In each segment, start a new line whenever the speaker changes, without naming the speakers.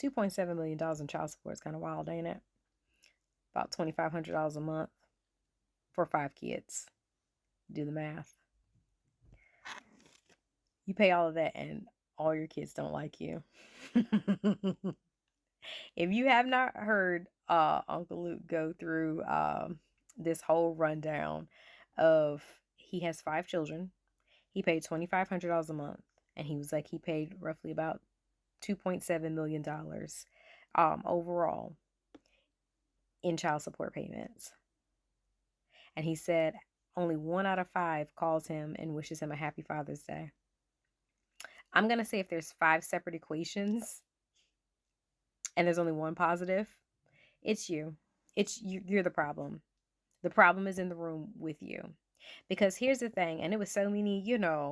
$2.7 million in child support is kind of wild, ain't it? About $2,500 a month for 5 kids. Do the math. You pay all of that and all your kids don't like you. If you have not heard Uncle Luke go through this whole rundown of, he has 5 children. He paid $2,500 a month, and he was like, he paid roughly about $2.7 million overall in child support payments. And he said only 1 out of 5 calls him and wishes him a happy Father's Day. I'm going to say if there's 5 separate equations and there's only one positive, it's you. You're the problem. The problem is in the room with you. Because here's the thing, and it was so many,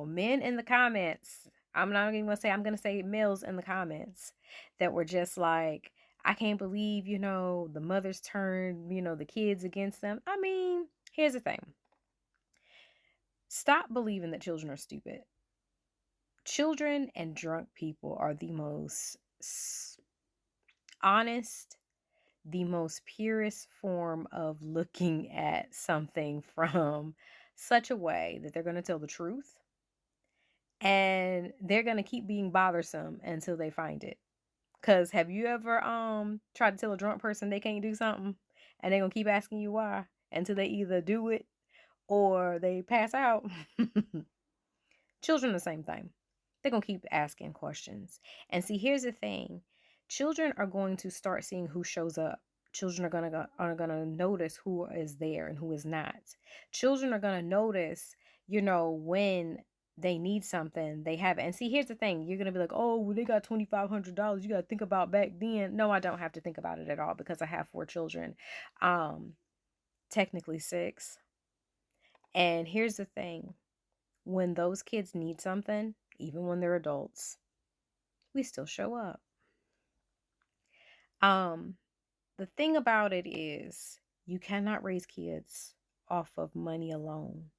men in the comments. I'm not even going to say, I'm going to say males in the comments that were just like, I can't believe, the mothers turned, the kids against them. I mean, here's the thing. Stop believing that children are stupid. Children and drunk people are the most honest, the most purest form of looking at something from such a way that they're going to tell the truth, and they're going to keep being bothersome until they find it. Because have you ever tried to tell a drunk person they can't do something, and they're going to keep asking you why until they either do it or they pass out? Children, the same thing. They're going to keep asking questions. And see, here's the thing. Children are going to start seeing who shows up. Children are gonna notice who is there and who is not. Children are gonna notice, when they need something, they have it. And see, here's the thing. You're gonna be like, oh, well, they got $2,500. You gotta think about back then. No, I don't have to think about it at all because I have 4 children. Technically 6. And here's the thing. When those kids need something, even when they're adults, we still show up. The thing about it is you cannot raise kids off of money alone,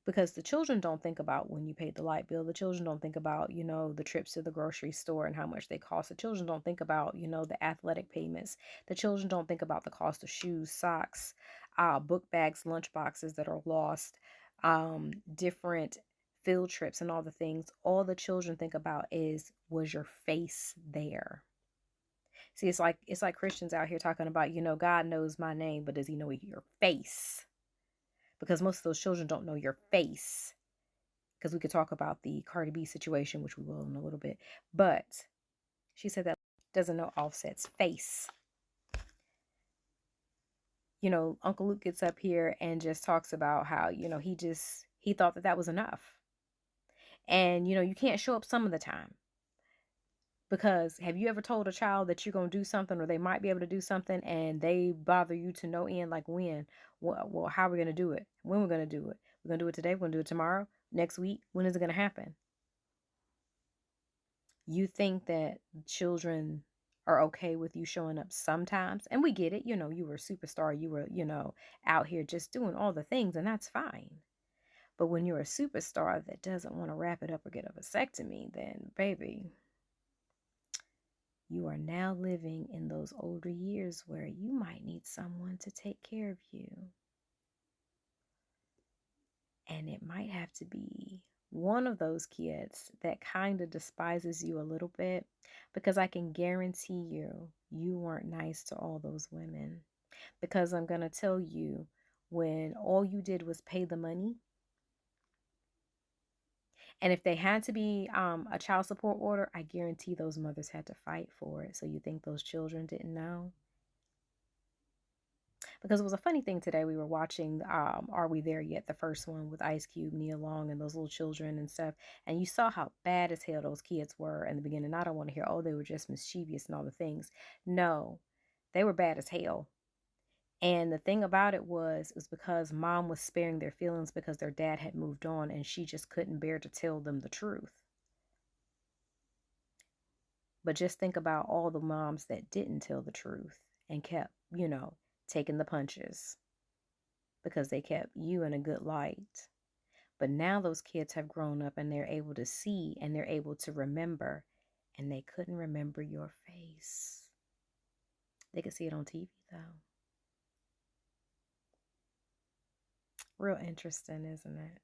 because the children don't think about when you paid the light bill. The children don't think about, the trips to the grocery store and how much they cost. The children don't think about, the athletic payments. The children don't think about the cost of shoes, socks, book bags, lunch boxes that are lost, different field trips and all the things. All the children think about is, was your face there? See, it's like Christians out here talking about, God knows my name, but does he know your face? Because most of those children don't know your face. Because we could talk about the Cardi B situation, which we will in a little bit. But she said that doesn't know Offset's face. Uncle Luke gets up here and just talks about how, he thought that was enough. And, you can't show up some of the time. Because have you ever told a child that you're going to do something, or they might be able to do something, and they bother you to no end? Like, when? Well, how are we going to do it? When we're going to do it? We're going to do it today? We're going to do it tomorrow? Next week? When is it going to happen? You think that children are okay with you showing up sometimes? And we get it. You were a superstar. You were, out here just doing all the things, and that's fine. But when you're a superstar that doesn't want to wrap it up or get a vasectomy, then, baby, you are now living in those older years where you might need someone to take care of you. And it might have to be one of those kids that kind of despises you a little bit, because I can guarantee you weren't nice to all those women. Because I'm going to tell you, when all you did was pay the money, and if they had to be a child support order, I guarantee those mothers had to fight for it. So you think those children didn't know? Because it was a funny thing today. We were watching Are We There Yet? The first one with Ice Cube, Nia Long, and those little children and stuff. And you saw how bad as hell those kids were in the beginning. I don't want to hear, oh, they were just mischievous and all the things. No, they were bad as hell. And the thing about it was because mom was sparing their feelings because their dad had moved on, and she just couldn't bear to tell them the truth. But just think about all the moms that didn't tell the truth and kept, taking the punches because they kept you in a good light. But now those kids have grown up and they're able to see and they're able to remember, and they couldn't remember your face. They could see it on TV though. Real interesting, isn't it?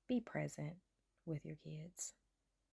Be present with your kids.